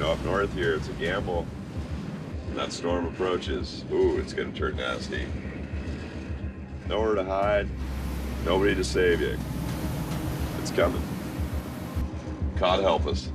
Up north here, it's a gamble. When that storm approaches, ooh, it's gonna turn nasty. Nowhere to hide, nobody to save you. It's coming. God help us.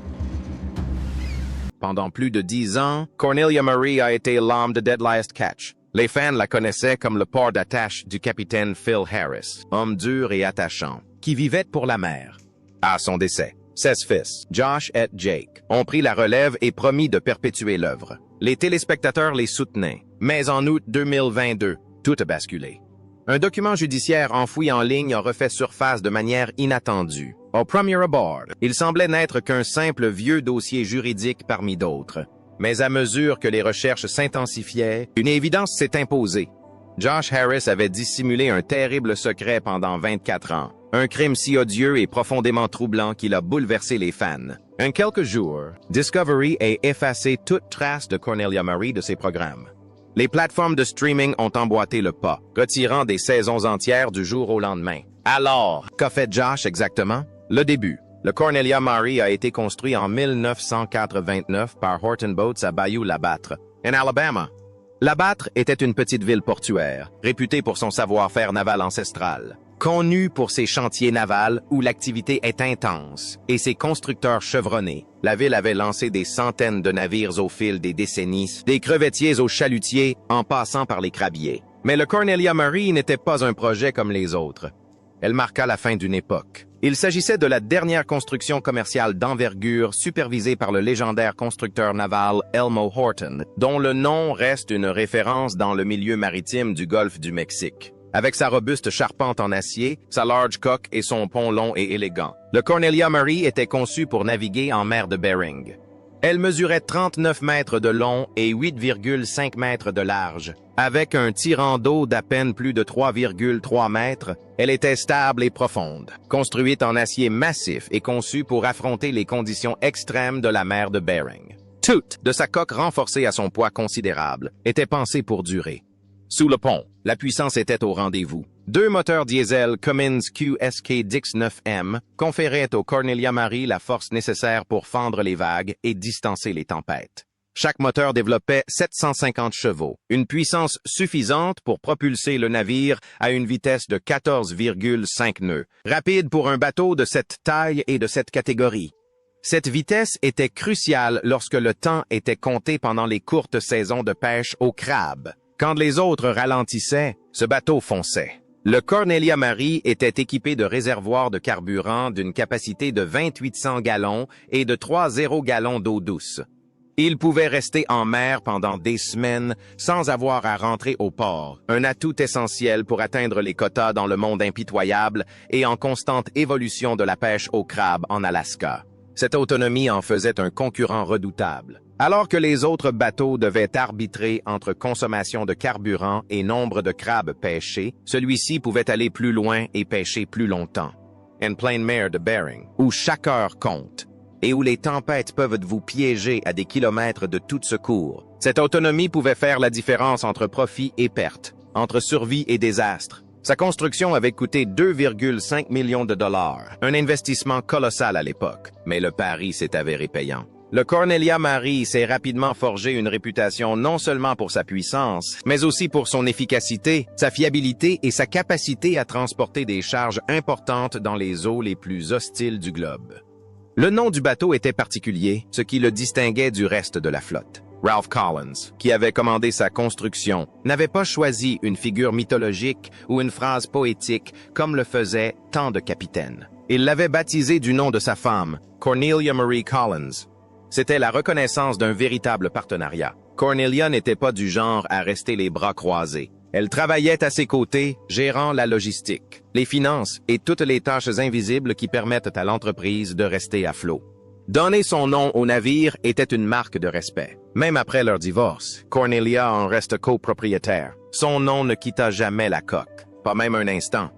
Pendant plus de 10 ans, Cornelia Marie a été l'âme de Deadliest Catch. Les fans la connaissaient comme le port d'attache du capitaine Phil Harris, homme dur et attachant, qui vivait pour la mer. À son décès, 16 fils, Josh et Jake, ont pris la relève et promis de perpétuer l'œuvre. Les téléspectateurs les soutenaient, mais en août 2022, tout a basculé. Un document judiciaire enfoui en ligne a refait surface de manière inattendue. Au premier abord, il semblait n'être qu'un simple vieux dossier juridique parmi d'autres. Mais à mesure que les recherches s'intensifiaient, une évidence s'est imposée. Josh Harris avait dissimulé un terrible secret pendant 24 ans. Un crime si odieux et profondément troublant qu'il a bouleversé les fans. En quelques jours, Discovery a effacé toute trace de Cornelia Marie de ses programmes. Les plateformes de streaming ont emboîté le pas, retirant des saisons entières du jour au lendemain. Alors, qu'a fait Josh exactement? Le début. Le Cornelia Marie a été construit en 1989 par Horton Boats à Bayou-Labatre, en Alabama. Labatre était une petite ville portuaire, réputée pour son savoir-faire naval ancestral. Connue pour ses chantiers navals où l'activité est intense et ses constructeurs chevronnés, la ville avait lancé des centaines de navires au fil des décennies, des crevettiers aux chalutiers en passant par les crabiers. Mais le Cornelia Marie n'était pas un projet comme les autres. Elle marqua la fin d'une époque. Il s'agissait de la dernière construction commerciale d'envergure supervisée par le légendaire constructeur naval Elmo Horton, dont le nom reste une référence dans le milieu maritime du golfe du Mexique. Avec sa robuste charpente en acier, sa large coque et son pont long et élégant, le Cornelia Marie était conçu pour naviguer en mer de Bering. Elle mesurait 39 mètres de long et 8,5 mètres de large. Avec un tirant d'eau d'à peine plus de 3,3 mètres, elle était stable et profonde. Construite en acier massif et conçue pour affronter les conditions extrêmes de la mer de Bering. Toute, de sa coque renforcée à son poids considérable, était pensée pour durer. Sous le pont, la puissance était au rendez-vous. 2 moteurs diesel Cummins QSK Dix 9M conféraient au Cornelia Marie la force nécessaire pour fendre les vagues et distancer les tempêtes. Chaque moteur développait 750 chevaux, une puissance suffisante pour propulser le navire à une vitesse de 14,5 nœuds, rapide pour un bateau de cette taille et de cette catégorie. Cette vitesse était cruciale lorsque le temps était compté pendant les courtes saisons de pêche au crabe. Quand les autres ralentissaient, ce bateau fonçait. Le Cornelia Marie était équipé de réservoirs de carburant d'une capacité de 2800 gallons et de 30 gallons d'eau douce. Il pouvait rester en mer pendant des semaines sans avoir à rentrer au port, un atout essentiel pour atteindre les quotas dans le monde impitoyable et en constante évolution de la pêche au crabe en Alaska. Cette autonomie en faisait un concurrent redoutable. Alors que les autres bateaux devaient arbitrer entre consommation de carburant et nombre de crabes pêchés, celui-ci pouvait aller plus loin et pêcher plus longtemps. En pleine mer de Bering, où chaque heure compte, et où les tempêtes peuvent vous piéger à des kilomètres de tout secours, cette autonomie pouvait faire la différence entre profit et perte, entre survie et désastre. Sa construction avait coûté 2,5 millions de dollars, un investissement colossal à l'époque, mais le pari s'est avéré payant. Le Cornelia Marie s'est rapidement forgé une réputation non seulement pour sa puissance, mais aussi pour son efficacité, sa fiabilité et sa capacité à transporter des charges importantes dans les eaux les plus hostiles du globe. Le nom du bateau était particulier, ce qui le distinguait du reste de la flotte. Ralph Collins, qui avait commandé sa construction, n'avait pas choisi une figure mythologique ou une phrase poétique comme le faisaient tant de capitaines. Il l'avait baptisé du nom de sa femme, Cornelia Marie Collins. C'était la reconnaissance d'un véritable partenariat. Cornelia n'était pas du genre à rester les bras croisés. Elle travaillait à ses côtés, gérant la logistique, les finances et toutes les tâches invisibles qui permettent à l'entreprise de rester à flot. Donner son nom au navire était une marque de respect. Même après leur divorce, Cornelia en reste copropriétaire. Son nom ne quitta jamais la coque, pas même un instant.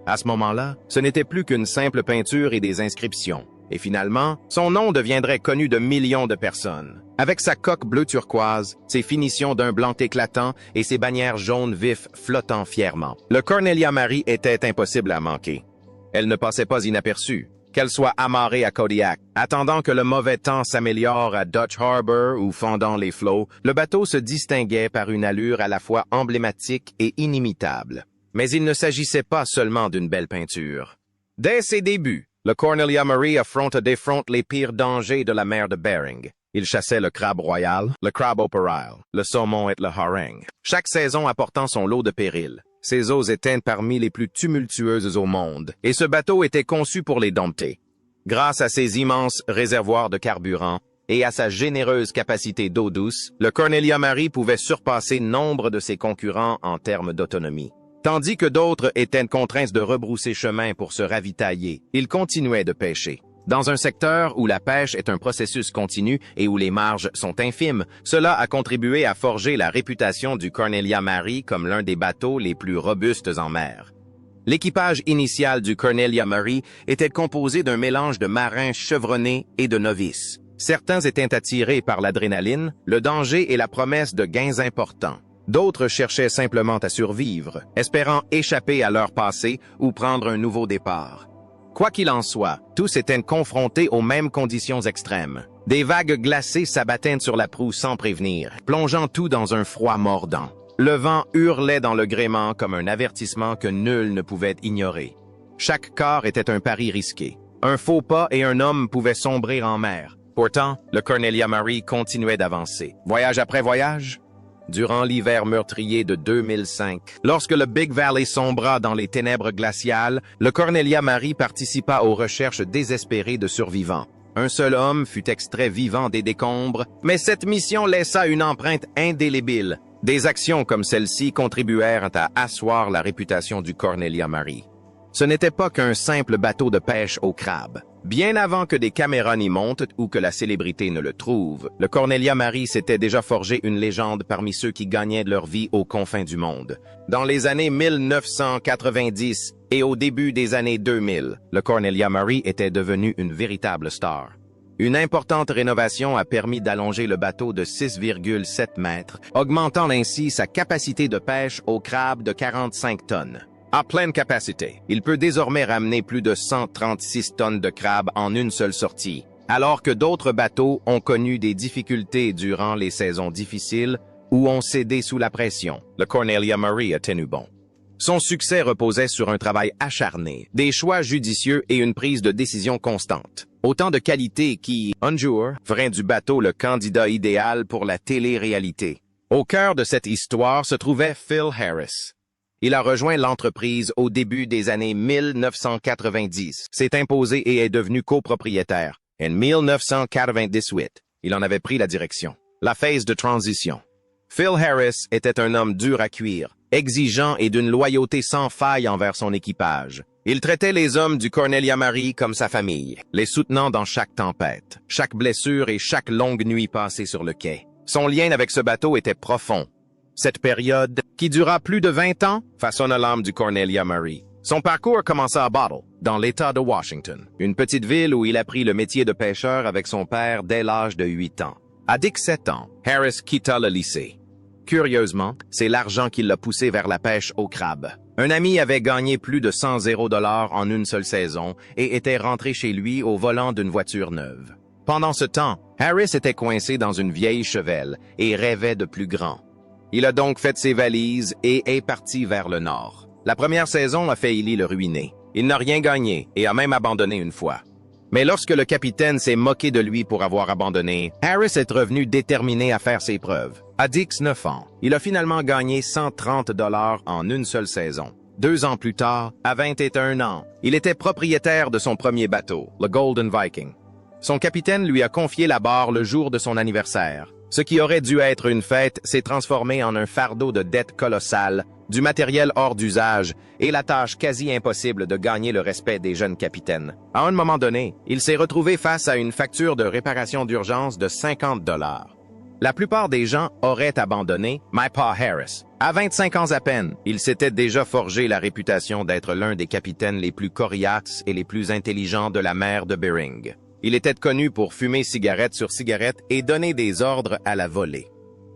À ce moment-là, ce n'était plus qu'une simple peinture et des inscriptions. Et finalement, son nom deviendrait connu de millions de personnes. Avec sa coque bleu turquoise, ses finitions d'un blanc éclatant et ses bannières jaunes vifs flottant fièrement. Le Cornelia Marie était impossible à manquer. Elle ne passait pas inaperçue. qu'elle soit amarrée à Kodiak. Attendant que le mauvais temps s'améliore à Dutch Harbor ou fendant les flots, le bateau se distinguait par une allure à la fois emblématique et inimitable. Mais il ne s'agissait pas seulement d'une belle peinture. Dès ses débuts, le Cornelia Marie défronte les pires dangers de la mer de Bering. Il chassait le crabe royal, le crabe opéral, le saumon et le hareng, chaque saison apportant son lot de périls. Ses eaux étaient parmi les plus tumultueuses au monde, et ce bateau était conçu pour les dompter. Grâce à ses immenses réservoirs de carburant et à sa généreuse capacité d'eau douce, le Cornelia Marie pouvait surpasser nombre de ses concurrents en termes d'autonomie. Tandis que d'autres étaient contraints de rebrousser chemin pour se ravitailler, ils continuaient de pêcher. Dans un secteur où la pêche est un processus continu et où les marges sont infimes, cela a contribué à forger la réputation du Cornelia Marie comme l'un des bateaux les plus robustes en mer. L'équipage initial du Cornelia Marie était composé d'un mélange de marins chevronnés et de novices. Certains étaient attirés par l'adrénaline, le danger et la promesse de gains importants. D'autres cherchaient simplement à survivre, espérant échapper à leur passé ou prendre un nouveau départ. Quoi qu'il en soit, tous étaient confrontés aux mêmes conditions extrêmes. Des vagues glacées s'abattaient sur la proue sans prévenir, plongeant tout dans un froid mordant. Le vent hurlait dans le gréement comme un avertissement que nul ne pouvait ignorer. Chaque quart était un pari risqué. Un faux pas et un homme pouvaient sombrer en mer. Pourtant, le Cornelia Marie continuait d'avancer. Voyage après voyage? Durant l'hiver meurtrier de 2005, lorsque le Big Valley sombra dans les ténèbres glaciales, le Cornelia Marie participa aux recherches désespérées de survivants. Un seul homme fut extrait vivant des décombres, mais cette mission laissa une empreinte indélébile. Des actions comme celle-ci contribuèrent à asseoir la réputation du Cornelia Marie. Ce n'était pas qu'un simple bateau de pêche au crabe. Bien avant que des caméras n'y montent ou que la célébrité ne le trouve, le Cornelia Marie s'était déjà forgé une légende parmi ceux qui gagnaient de leur vie aux confins du monde. Dans les années 1990 et au début des années 2000, le Cornelia Marie était devenu une véritable star. Une importante rénovation a permis d'allonger le bateau de 6,7 mètres, augmentant ainsi sa capacité de pêche au crabe de 45 tonnes. À pleine capacité, il peut désormais ramener plus de 136 tonnes de crabes en une seule sortie, alors que d'autres bateaux ont connu des difficultés durant les saisons difficiles ou ont cédé sous la pression. Le Cornelia Marie a tenu bon. Son succès reposait sur un travail acharné, des choix judicieux et une prise de décision constante. Autant de qualités qui, un jour, feraient du bateau le candidat idéal pour la télé-réalité. Au cœur de cette histoire se trouvait Phil Harris. Il a rejoint l'entreprise au début des années 1990, s'est imposé et est devenu copropriétaire. En 1998, il en avait pris la direction. La phase de transition. Phil Harris était un homme dur à cuire, exigeant et d'une loyauté sans faille envers son équipage. Il traitait les hommes du Cornelia Marie comme sa famille, les soutenant dans chaque tempête, chaque blessure et chaque longue nuit passée sur le quai. Son lien avec ce bateau était profond. Cette période, qui dura plus de 20 ans, façonna l'âme du Cornelia Marie. Son parcours commença à Bottle, dans l'État de Washington, une petite ville où il apprit le métier de pêcheur avec son père dès l'âge de 8 ans. À 17 ans, Harris quitta le lycée. Curieusement, c'est l'argent qui l'a poussé vers la pêche au crabe. Un ami avait gagné plus de 100 $0 en une seule saison et était rentré chez lui au volant d'une voiture neuve. Pendant ce temps, Harris était coincé dans une vieille chevelle et rêvait de plus grand. Il a donc fait ses valises et est parti vers le nord. La première saison a failli le ruiner. Il n'a rien gagné et a même abandonné une fois. Mais lorsque le capitaine s'est moqué de lui pour avoir abandonné, Harris est revenu déterminé à faire ses preuves. À 19 ans, il a finalement gagné 130 $ en une seule saison. 2 ans plus tard, à 21 ans, il était propriétaire de son premier bateau, le Golden Viking. Son capitaine lui a confié la barre le jour de son anniversaire. Ce qui aurait dû être une fête s'est transformé en un fardeau de dettes colossales, du matériel hors d'usage et la tâche quasi impossible de gagner le respect des jeunes capitaines. À un moment donné, il s'est retrouvé face à une facture de réparation d'urgence de 50 $. La plupart des gens auraient abandonné, mais pas Harris. À 25 ans à peine, il s'était déjà forgé la réputation d'être l'un des capitaines les plus coriaces et les plus intelligents de la mer de Bering. Il était connu pour fumer cigarette sur cigarette et donner des ordres à la volée.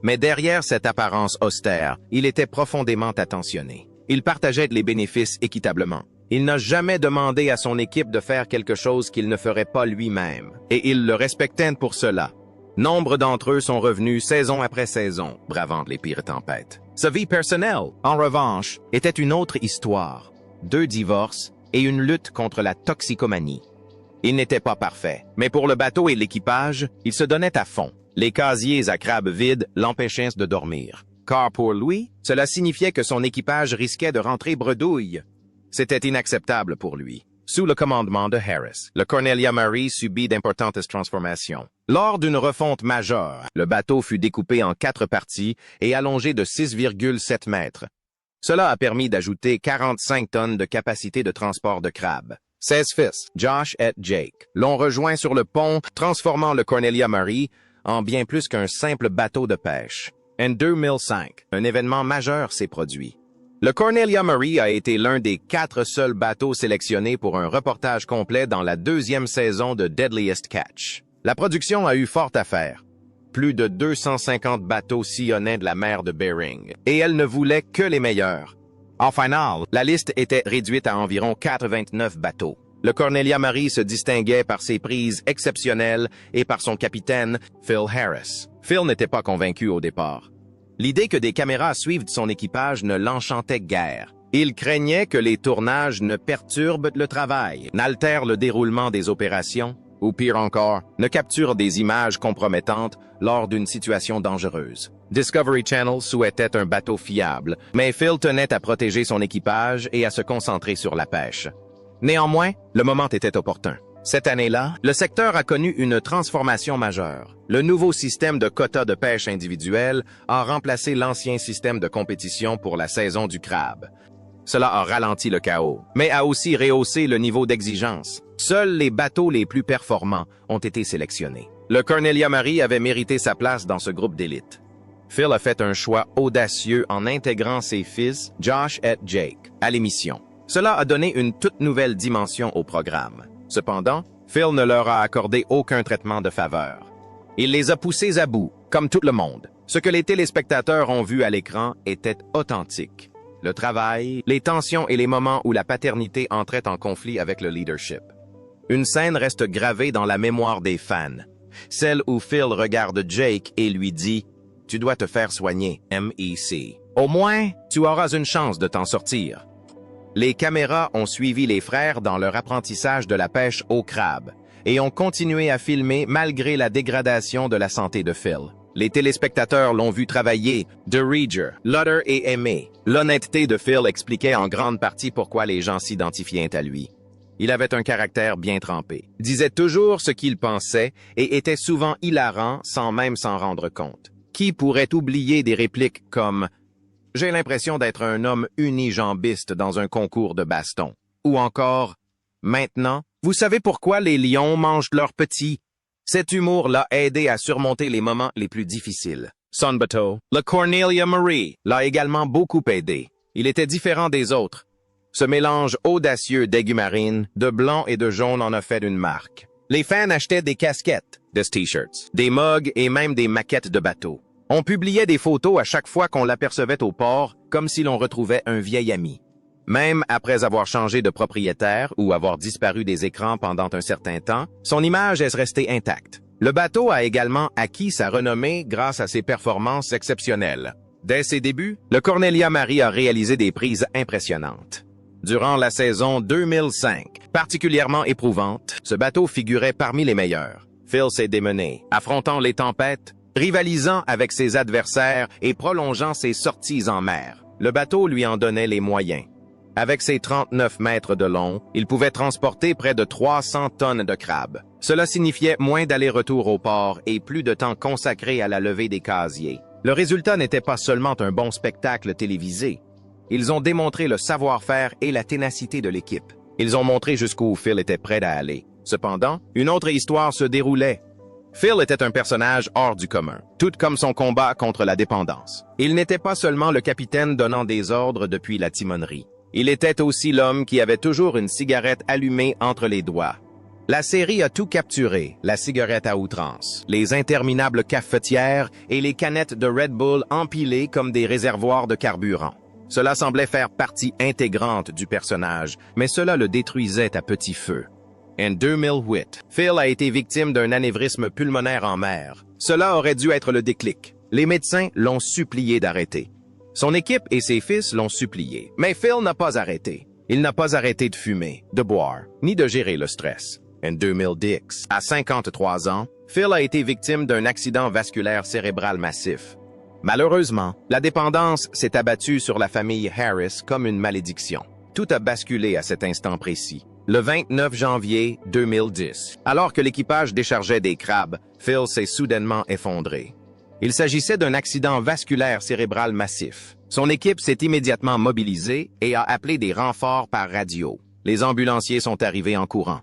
Mais derrière cette apparence austère, il était profondément attentionné. Il partageait les bénéfices équitablement. Il n'a jamais demandé à son équipe de faire quelque chose qu'il ne ferait pas lui-même, et il le respectait pour cela. Nombre d'entre eux sont revenus saison après saison, bravant les pires tempêtes. Sa vie personnelle, en revanche, était une autre histoire. 2 divorces et une lutte contre la toxicomanie. Il n'était pas parfait, mais pour le bateau et l'équipage, il se donnait à fond. Les casiers à crabes vides l'empêchaient de dormir. Car pour lui, cela signifiait que son équipage risquait de rentrer bredouille. C'était inacceptable pour lui. Sous le commandement de Harris, le Cornelia Marie subit d'importantes transformations. Lors d'une refonte majeure, le bateau fut découpé en 4 parties et allongé de 6,7 mètres. Cela a permis d'ajouter 45 tonnes de capacité de transport de crabes. 16 fils, Josh et Jake, l'ont rejoint sur le pont, transformant le Cornelia Marie en bien plus qu'un simple bateau de pêche. En 2005, un événement majeur s'est produit. Le Cornelia Marie a été l'un des 4 seuls bateaux sélectionnés pour un reportage complet dans la 2e saison de Deadliest Catch. La production a eu fort à faire. Plus de 250 bateaux sillonnaient de la mer de Bering, et elle ne voulait que les meilleurs. En finale, la liste était réduite à environ 89 bateaux. Le Cornelia Marie se distinguait par ses prises exceptionnelles et par son capitaine, Phil Harris. Phil n'était pas convaincu au départ. L'idée que des caméras suivent son équipage ne l'enchantait guère. Il craignait que les tournages ne perturbent le travail, n'altèrent le déroulement des opérations, ou pire encore, ne capturent des images compromettantes lors d'une situation dangereuse. Discovery Channel souhaitait un bateau fiable, mais Phil tenait à protéger son équipage et à se concentrer sur la pêche. Néanmoins, le moment était opportun. Cette année-là, le secteur a connu une transformation majeure. Le nouveau système de quotas de pêche individuelle a remplacé l'ancien système de compétition pour la saison du crabe. Cela a ralenti le chaos, mais a aussi rehaussé le niveau d'exigence. Seuls les bateaux les plus performants ont été sélectionnés. Le Cornelia Marie avait mérité sa place dans ce groupe d'élite. Phil a fait un choix audacieux en intégrant ses fils, Josh et Jake, à l'émission. Cela a donné une toute nouvelle dimension au programme. Cependant, Phil ne leur a accordé aucun traitement de faveur. Il les a poussés à bout, comme tout le monde. Ce que les téléspectateurs ont vu à l'écran était authentique. Le travail, les tensions et les moments où la paternité entrait en conflit avec le leadership. Une scène reste gravée dans la mémoire des fans. Celle où Phil regarde Jake et lui dit « Tu dois te faire soigner, MEC. Au moins, tu auras une chance de t'en sortir. » Les caméras ont suivi les frères dans leur apprentissage de la pêche au crabe et ont continué à filmer malgré la dégradation de la santé de Phil. Les téléspectateurs l'ont vu travailler, de Rieger, Lutter et aimer. L'honnêteté de Phil expliquait en grande partie pourquoi les gens s'identifiaient à lui. Il avait un caractère bien trempé, disait toujours ce qu'il pensait et était souvent hilarant sans même s'en rendre compte. Qui pourrait oublier des répliques comme « J'ai l'impression d'être un homme unijambiste dans un concours de baston » ou encore « Maintenant, vous savez pourquoi les lions mangent leurs petits ?» Cet humour l'a aidé à surmonter les moments les plus difficiles. Son bateau, le Cornelia Marie, l'a également beaucoup aidé. Il était différent des autres. Ce mélange audacieux d'aigus marines, de blanc et de jaune en a fait une marque. Les fans achetaient des casquettes, des t-shirts, des mugs et même des maquettes de bateaux. On publiait des photos à chaque fois qu'on l'apercevait au port, comme si l'on retrouvait un vieil ami. Même après avoir changé de propriétaire ou avoir disparu des écrans pendant un certain temps, son image est restée intacte. Le bateau a également acquis sa renommée grâce à ses performances exceptionnelles. Dès ses débuts, le Cornelia Marie a réalisé des prises impressionnantes. Durant la saison 2005, particulièrement éprouvante, ce bateau figurait parmi les meilleurs. Phil s'est démené, affrontant les tempêtes, rivalisant avec ses adversaires et prolongeant ses sorties en mer. Le bateau lui en donnait les moyens. Avec ses 39 mètres de long, il pouvait transporter près de 300 tonnes de crabes. Cela signifiait moins d'allers-retours au port et plus de temps consacré à la levée des casiers. Le résultat n'était pas seulement un bon spectacle télévisé. Ils ont démontré le savoir-faire et la ténacité de l'équipe. Ils ont montré jusqu'où Phil était prêt à aller. Cependant, une autre histoire se déroulait. Phil était un personnage hors du commun, tout comme son combat contre la dépendance. Il n'était pas seulement le capitaine donnant des ordres depuis la timonerie. Il était aussi l'homme qui avait toujours une cigarette allumée entre les doigts. La série a tout capturé, la cigarette à outrance, les interminables cafetières et les canettes de Red Bull empilées comme des réservoirs de carburant. Cela semblait faire partie intégrante du personnage, mais cela le détruisait à petit feu. En 2008, Phil a été victime d'un anévrisme pulmonaire en mer. Cela aurait dû être le déclic. Les médecins l'ont supplié d'arrêter. Son équipe et ses fils l'ont supplié. Mais Phil n'a pas arrêté. Il n'a pas arrêté de fumer, de boire, ni de gérer le stress. En 2010, à 53 ans, Phil a été victime d'un accident vasculaire cérébral massif. Malheureusement, la dépendance s'est abattue sur la famille Harris comme une malédiction. Tout a basculé à cet instant précis. Le 29 janvier 2010, alors que l'équipage déchargeait des crabes, Phil s'est soudainement effondré. Il s'agissait d'un accident vasculaire cérébral massif. Son équipe s'est immédiatement mobilisée et a appelé des renforts par radio. Les ambulanciers sont arrivés en courant.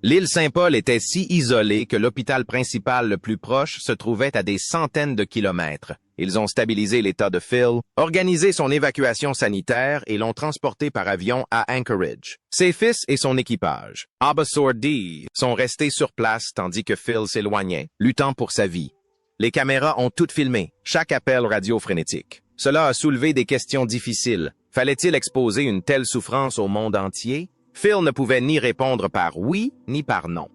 L'île Saint-Paul était si isolée que l'hôpital principal le plus proche se trouvait à des centaines de kilomètres. Ils ont stabilisé l'état de Phil, organisé son évacuation sanitaire et l'ont transporté par avion à Anchorage. Ses fils et son équipage, Abasor D, sont restés sur place tandis que Phil s'éloignait, luttant pour sa vie. Les caméras ont tout filmé, chaque appel radio-frénétique. Cela a soulevé des questions difficiles. Fallait-il exposer une telle souffrance au monde entier? Phil ne pouvait ni répondre par oui ni par non.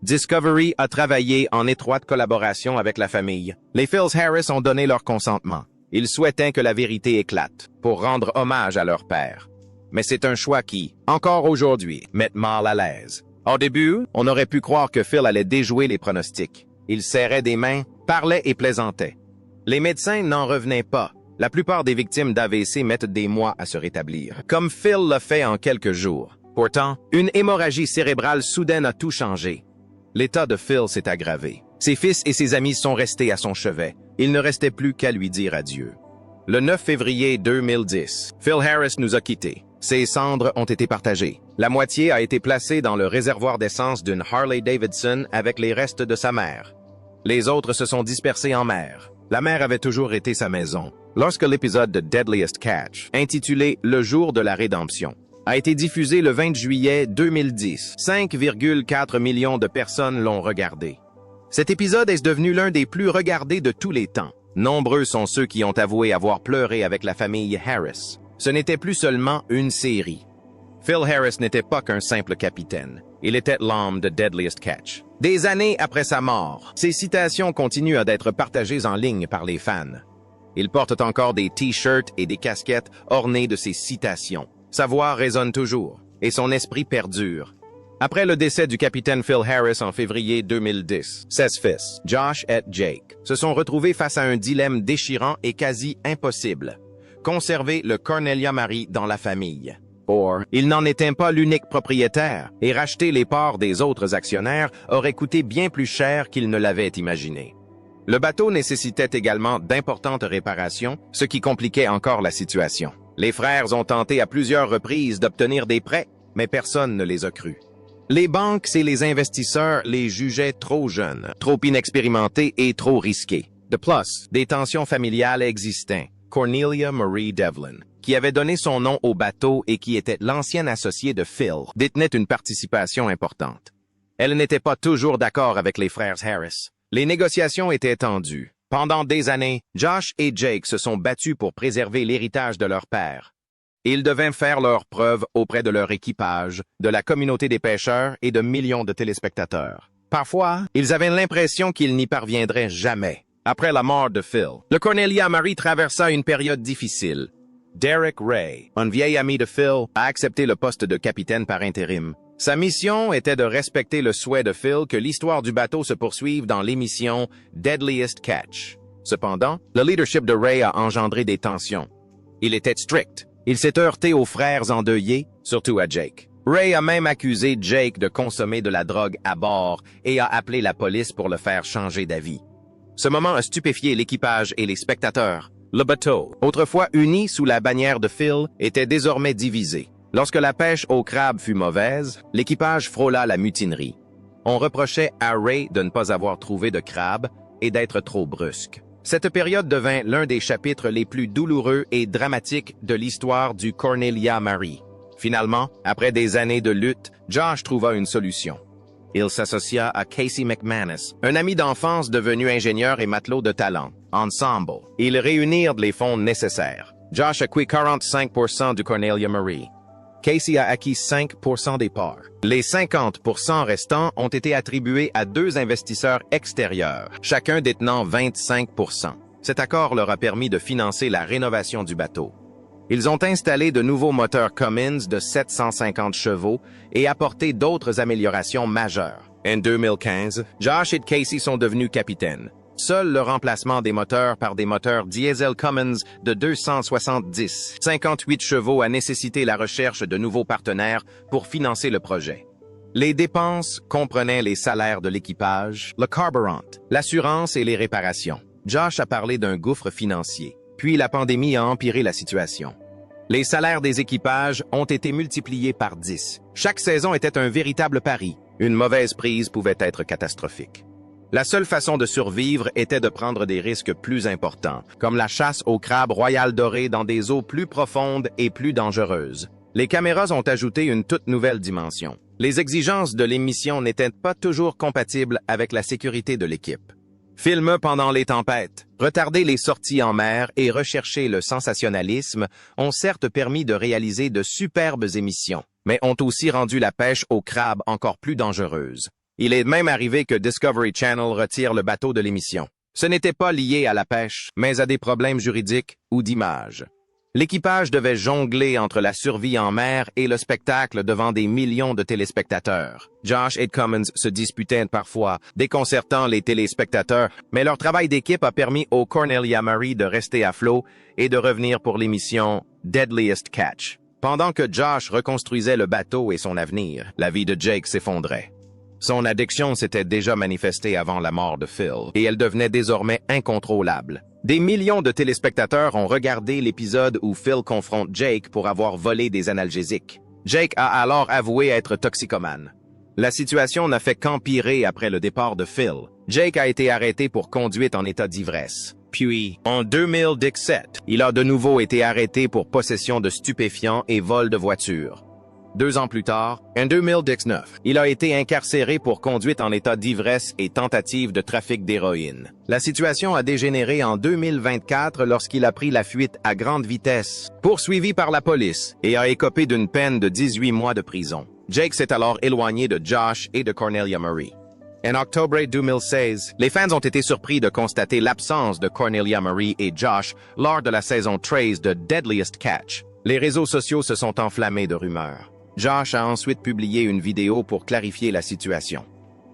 Discovery a travaillé en étroite collaboration avec la famille. Les Phils Harris ont donné leur consentement. Ils souhaitaient que la vérité éclate, pour rendre hommage à leur père. Mais c'est un choix qui, encore aujourd'hui, met mal à l'aise. Au début, on aurait pu croire que Phil allait déjouer les pronostics. Il serrait des mains, parlait et plaisantait. Les médecins n'en revenaient pas. La plupart des victimes d'AVC mettent des mois à se rétablir, comme Phil l'a fait en quelques jours. Pourtant, une hémorragie cérébrale soudaine a tout changé. L'état de Phil s'est aggravé. Ses fils et ses amis sont restés à son chevet. Il ne restait plus qu'à lui dire adieu. Le 9 février 2010, Phil Harris nous a quittés. Ses cendres ont été partagées. La moitié a été placée dans le réservoir d'essence d'une Harley-Davidson avec les restes de sa mère. Les autres se sont dispersés en mer. La mer avait toujours été sa maison. Lorsque l'épisode de Deadliest Catch, intitulé « Le jour de la rédemption », a été diffusé le 20 juillet 2010. 5,4 millions de personnes l'ont regardé. Cet épisode est devenu l'un des plus regardés de tous les temps. Nombreux sont ceux qui ont avoué avoir pleuré avec la famille Harris. Ce n'était plus seulement une série. Phil Harris n'était pas qu'un simple capitaine. Il était l'homme de Deadliest Catch. Des années après sa mort, ses citations continuent d'être partagées en ligne par les fans. Il porte encore des t-shirts et des casquettes ornées de ses citations. Sa voix résonne toujours, et son esprit perdure. Après le décès du capitaine Phil Harris en février 2010, ses fils, Josh et Jake, se sont retrouvés face à un dilemme déchirant et quasi impossible. Conserver le Cornelia Marie dans la famille. Or, il n'en était pas l'unique propriétaire, et racheter les parts des autres actionnaires aurait coûté bien plus cher qu'il ne l'avait imaginé. Le bateau nécessitait également d'importantes réparations, ce qui compliquait encore la situation. Les frères ont tenté à plusieurs reprises d'obtenir des prêts, mais personne ne les a crus. Les banques et les investisseurs les jugeaient trop jeunes, trop inexpérimentés et trop risqués. De plus, des tensions familiales existaient. Cornelia Marie Devlin, qui avait donné son nom au bateau et qui était l'ancienne associée de Phil, détenait une participation importante. Elle n'était pas toujours d'accord avec les frères Harris. Les négociations étaient tendues. Pendant des années, Josh et Jake se sont battus pour préserver l'héritage de leur père. Ils devaient faire leurs preuves auprès de leur équipage, de la communauté des pêcheurs et de millions de téléspectateurs. Parfois, ils avaient l'impression qu'ils n'y parviendraient jamais. Après la mort de Phil, le Cornelia Marie traversa une période difficile. Derek Ray, un vieil ami de Phil, a accepté le poste de capitaine par intérim. Sa mission était de respecter le souhait de Phil que l'histoire du bateau se poursuive dans l'émission Deadliest Catch. Cependant, le leadership de Ray a engendré des tensions. Il était strict. Il s'est heurté aux frères endeuillés, surtout à Jake. Ray a même accusé Jake de consommer de la drogue à bord et a appelé la police pour le faire changer d'avis. Ce moment a stupéfié l'équipage et les spectateurs. Le bateau, autrefois uni sous la bannière de Phil, était désormais divisé. Lorsque la pêche au crabe fut mauvaise, l'équipage frôla la mutinerie. On reprochait à Ray de ne pas avoir trouvé de crabe et d'être trop brusque. Cette période devint l'un des chapitres les plus douloureux et dramatiques de l'histoire du Cornelia Marie. Finalement, après des années de lutte, Josh trouva une solution. Il s'associa à Casey McManus, un ami d'enfance devenu ingénieur et matelot de talent. Ensemble, ils réunirent les fonds nécessaires. Josh acquit 45% du Cornelia Marie. Casey a acquis 5% des parts. Les 50% restants ont été attribués à 2 investisseurs extérieurs, chacun détenant 25%. Cet accord leur a permis de financer la rénovation du bateau. Ils ont installé de nouveaux moteurs Cummins de 750 chevaux et apporté d'autres améliorations majeures. En 2015, Josh et Casey sont devenus capitaines. Seul le remplacement des moteurs par des moteurs diesel Cummins de 270, 58 chevaux a nécessité la recherche de nouveaux partenaires pour financer le projet. Les dépenses comprenaient les salaires de l'équipage, le carburant, l'assurance et les réparations. Josh a parlé d'un gouffre financier, puis la pandémie a empiré la situation. Les salaires des équipages ont été multipliés par 10. Chaque saison était un véritable pari. Une mauvaise prise pouvait être catastrophique. La seule façon de survivre était de prendre des risques plus importants, comme la chasse au crabe royal doré dans des eaux plus profondes et plus dangereuses. Les caméras ont ajouté une toute nouvelle dimension. Les exigences de l'émission n'étaient pas toujours compatibles avec la sécurité de l'équipe. Filmer pendant les tempêtes, retarder les sorties en mer et rechercher le sensationnalisme ont certes permis de réaliser de superbes émissions, mais ont aussi rendu la pêche au crabe encore plus dangereuse. Il est même arrivé que Discovery Channel retire le bateau de l'émission. Ce n'était pas lié à la pêche, mais à des problèmes juridiques ou d'image. L'équipage devait jongler entre la survie en mer et le spectacle devant des millions de téléspectateurs. Josh et Cummins se disputaient parfois, déconcertant les téléspectateurs, mais leur travail d'équipe a permis au Cornelia Marie de rester à flot et de revenir pour l'émission Deadliest Catch. Pendant que Josh reconstruisait le bateau et son avenir, la vie de Jake s'effondrait. Son addiction s'était déjà manifestée avant la mort de Phil, et elle devenait désormais incontrôlable. Des millions de téléspectateurs ont regardé l'épisode où Phil confronte Jake pour avoir volé des analgésiques. Jake a alors avoué être toxicomane. La situation n'a fait qu'empirer après le départ de Phil. Jake a été arrêté pour conduite en état d'ivresse. Puis, en 2017, il a de nouveau été arrêté pour possession de stupéfiants et vol de voiture. 2 ans plus tard, en 2019, il a été incarcéré pour conduite en état d'ivresse et tentative de trafic d'héroïne. La situation a dégénéré en 2024 lorsqu'il a pris la fuite à grande vitesse, poursuivi par la police, et a écopé d'une peine de 18 mois de prison. Jake s'est alors éloigné de Josh et de Cornelia Marie. En octobre 2016, les fans ont été surpris de constater l'absence de Cornelia Marie et Josh lors de la saison 13 de Deadliest Catch. Les réseaux sociaux se sont enflammés de rumeurs. Josh a ensuite publié une vidéo pour clarifier la situation.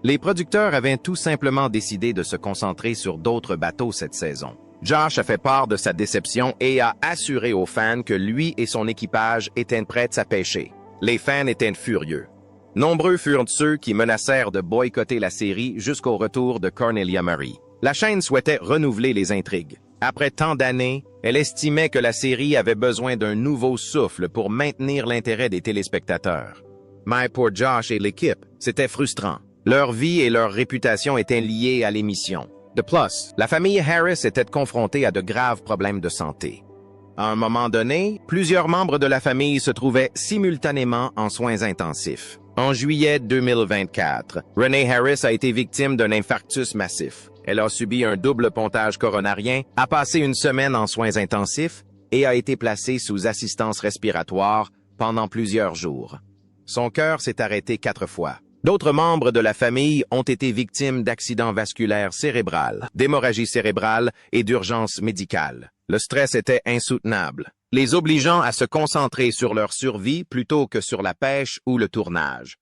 Les producteurs avaient tout simplement décidé de se concentrer sur d'autres bateaux cette saison. Josh a fait part de sa déception et a assuré aux fans que lui et son équipage étaient prêts à pêcher. Les fans étaient furieux. Nombreux furent ceux qui menacèrent de boycotter la série jusqu'au retour de Cornelia Marie. La chaîne souhaitait renouveler les intrigues. Après tant d'années, elle estimait que la série avait besoin d'un nouveau souffle pour maintenir l'intérêt des téléspectateurs. Mais pour Josh et l'équipe, c'était frustrant. Leur vie et leur réputation étaient liées à l'émission. De plus, la famille Harris était confrontée à de graves problèmes de santé. À un moment donné, plusieurs membres de la famille se trouvaient simultanément en soins intensifs. En juillet 2024, Renee Harris a été victime d'un infarctus massif. Elle a subi un double pontage coronarien, a passé une semaine en soins intensifs et a été placée sous assistance respiratoire pendant plusieurs jours. Son cœur s'est arrêté 4 fois. D'autres membres de la famille ont été victimes d'accidents vasculaires cérébrales, d'hémorragie cérébrale et d'urgences médicales. Le stress était insoutenable, les obligeant à se concentrer sur leur survie plutôt que sur la pêche ou le tournage.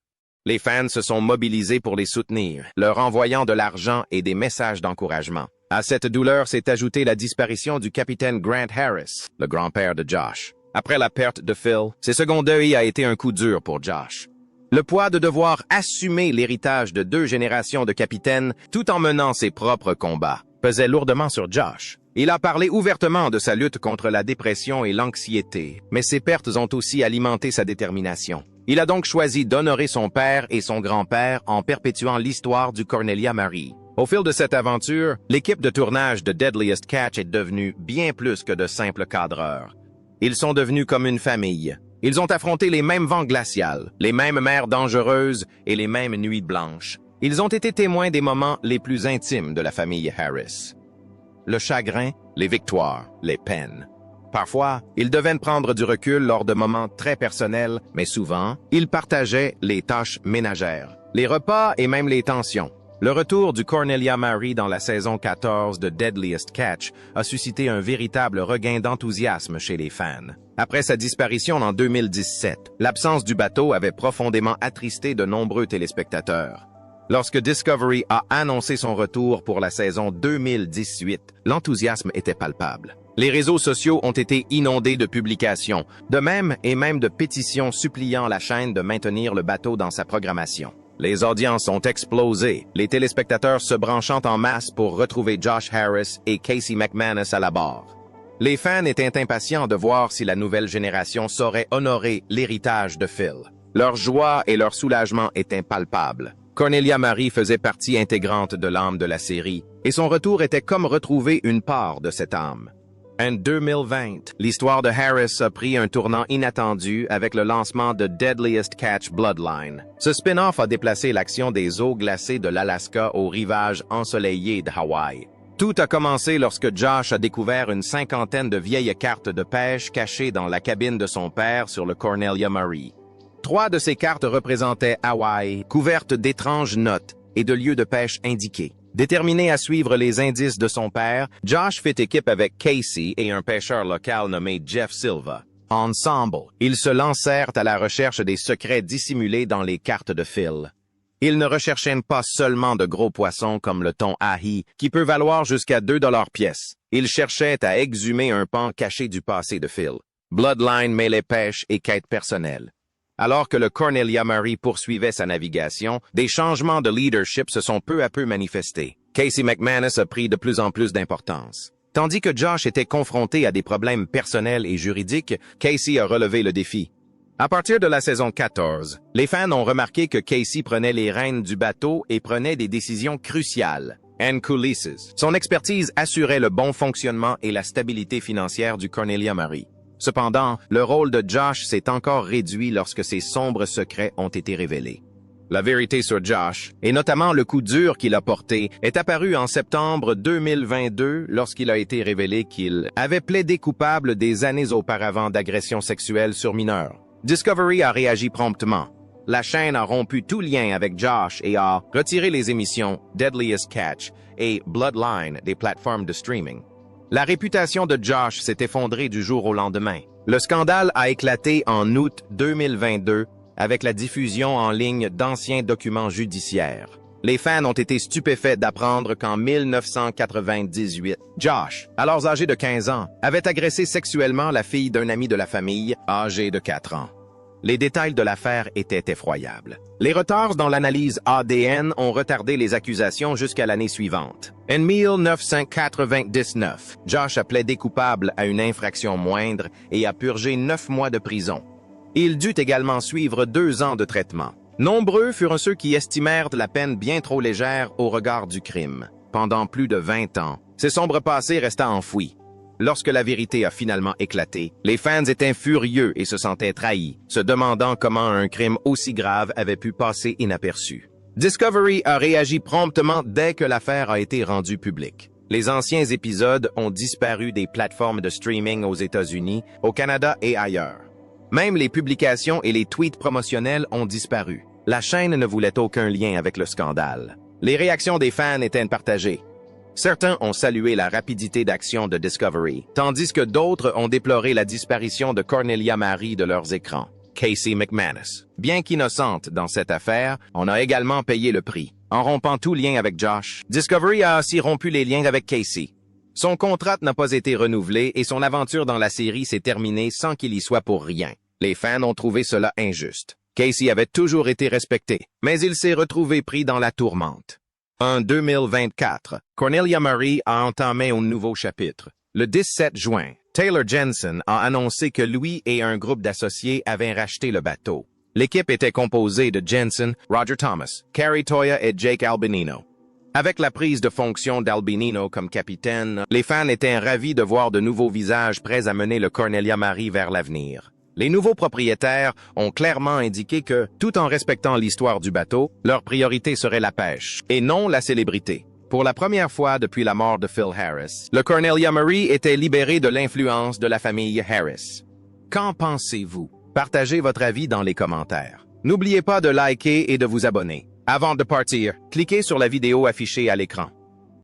Les fans se sont mobilisés pour les soutenir, leur envoyant de l'argent et des messages d'encouragement. À cette douleur s'est ajoutée la disparition du capitaine Grant Harris, le grand-père de Josh. Après la perte de Phil, ce second deuil a été un coup dur pour Josh. Le poids de devoir assumer l'héritage de 2 générations de capitaines tout en menant ses propres combats pesait lourdement sur Josh. Il a parlé ouvertement de sa lutte contre la dépression et l'anxiété, mais ses pertes ont aussi alimenté sa détermination. Il a donc choisi d'honorer son père et son grand-père en perpétuant l'histoire du Cornelia Marie. Au fil de cette aventure, l'équipe de tournage de Deadliest Catch est devenue bien plus que de simples cadreurs. Ils sont devenus comme une famille. Ils ont affronté les mêmes vents glaciales, les mêmes mers dangereuses et les mêmes nuits blanches. Ils ont été témoins des moments les plus intimes de la famille Harris. Le chagrin, les victoires, les peines. Parfois, ils devaient prendre du recul lors de moments très personnels, mais souvent, ils partageaient les tâches ménagères, les repas et même les tensions. Le retour du Cornelia Murray dans la saison 14 de Deadliest Catch a suscité un véritable regain d'enthousiasme chez les fans. Après sa disparition en 2017, l'absence du bateau avait profondément attristé de nombreux téléspectateurs. Lorsque Discovery a annoncé son retour pour la saison 2018, l'enthousiasme était palpable. Les réseaux sociaux ont été inondés de publications, de mèmes et même de pétitions suppliant la chaîne de maintenir le bateau dans sa programmation. Les audiences ont explosé, les téléspectateurs se branchant en masse pour retrouver Josh Harris et Casey McManus à la barre. Les fans étaient impatients de voir si la nouvelle génération saurait honorer l'héritage de Phil. Leur joie et leur soulagement étaient palpables. Cornelia Murray faisait partie intégrante de l'âme de la série, et son retour était comme retrouver une part de cette âme. En 2020, l'histoire de Harris a pris un tournant inattendu avec le lancement de Deadliest Catch Bloodline. Ce spin-off a déplacé l'action des eaux glacées de l'Alaska au rivage ensoleillé de Hawaï. Tout a commencé lorsque Josh a découvert une cinquantaine de vieilles cartes de pêche cachées dans la cabine de son père sur le Cornelia Murray. 3 de ces cartes représentaient Hawaï, couvertes d'étranges notes et de lieux de pêche indiqués. Déterminé à suivre les indices de son père, Josh fit équipe avec Casey et un pêcheur local nommé Jeff Silva. Ensemble, ils se lancèrent à la recherche des secrets dissimulés dans les cartes de Phil. Ils ne recherchaient pas seulement de gros poissons comme le thon ahi, qui peut valoir jusqu'à 2 $ pièce. Ils cherchaient à exhumer un pan caché du passé de Phil. Bloodline mêlait pêche et quête personnelle. Alors que le Cornelia Murray poursuivait sa navigation, des changements de leadership se sont peu à peu manifestés. Casey McManus a pris de plus en plus d'importance. Tandis que Josh était confronté à des problèmes personnels et juridiques, Casey a relevé le défi. À partir de la saison 14, les fans ont remarqué que Casey prenait les rênes du bateau et prenait des décisions cruciales. En coulisses, son expertise assurait le bon fonctionnement et la stabilité financière du Cornelia Murray. Cependant, le rôle de Josh s'est encore réduit lorsque ses sombres secrets ont été révélés. La vérité sur Josh, et notamment le coup dur qu'il a porté, est apparue en septembre 2022 lorsqu'il a été révélé qu'il avait plaidé coupable des années auparavant d'agressions sexuelles sur mineurs. Discovery a réagi promptement. La chaîne a rompu tout lien avec Josh et a retiré les émissions Deadliest Catch et Bloodline des plateformes de streaming. La réputation de Josh s'est effondrée du jour au lendemain. Le scandale a éclaté en août 2022 avec la diffusion en ligne d'anciens documents judiciaires. Les fans ont été stupéfaits d'apprendre qu'en 1998, Josh, alors âgé de 15 ans, avait agressé sexuellement la fille d'un ami de la famille, âgée de 4 ans. Les détails de l'affaire étaient effroyables. Les retards dans l'analyse ADN ont retardé les accusations jusqu'à l'année suivante. En 1999, Josh a plaidé coupable à une infraction moindre et a purgé 9 mois de prison. Il dut également suivre 2 ans de traitement. Nombreux furent ceux qui estimèrent la peine bien trop légère au regard du crime. Pendant plus de 20 ans, ses sombres passés resta enfoui. Lorsque la vérité a finalement éclaté, les fans étaient furieux et se sentaient trahis, se demandant comment un crime aussi grave avait pu passer inaperçu. Discovery a réagi promptement dès que l'affaire a été rendue publique. Les anciens épisodes ont disparu des plateformes de streaming aux États-Unis, au Canada et ailleurs. Même les publications et les tweets promotionnels ont disparu. La chaîne ne voulait aucun lien avec le scandale. Les réactions des fans étaient partagées. Certains ont salué la rapidité d'action de Discovery, tandis que d'autres ont déploré la disparition de Cornelia Murray de leurs écrans. Casey McManus. Bien qu'innocente dans cette affaire, on a également payé le prix. En rompant tout lien avec Josh, Discovery a aussi rompu les liens avec Casey. Son contrat n'a pas été renouvelé et son aventure dans la série s'est terminée sans qu'il y soit pour rien. Les fans ont trouvé cela injuste. Casey avait toujours été respecté, mais il s'est retrouvé pris dans la tourmente. En 2024, Cornelia Murray a entamé un nouveau chapitre. Le 17 juin, Taylor Jensen a annoncé que lui et un groupe d'associés avaient racheté le bateau. L'équipe était composée de Jensen, Roger Thomas, Carrie Toya et Jake Albinino. Avec la prise de fonction d'Albinino comme capitaine, les fans étaient ravis de voir de nouveaux visages prêts à mener le Cornelia Murray vers l'avenir. Les nouveaux propriétaires ont clairement indiqué que, tout en respectant l'histoire du bateau, leur priorité serait la pêche, et non la célébrité. Pour la première fois depuis la mort de Phil Harris, le Cornelia Marie était libéré de l'influence de la famille Harris. Qu'en pensez-vous? Partagez votre avis dans les commentaires. N'oubliez pas de liker et de vous abonner. Avant de partir, cliquez sur la vidéo affichée à l'écran.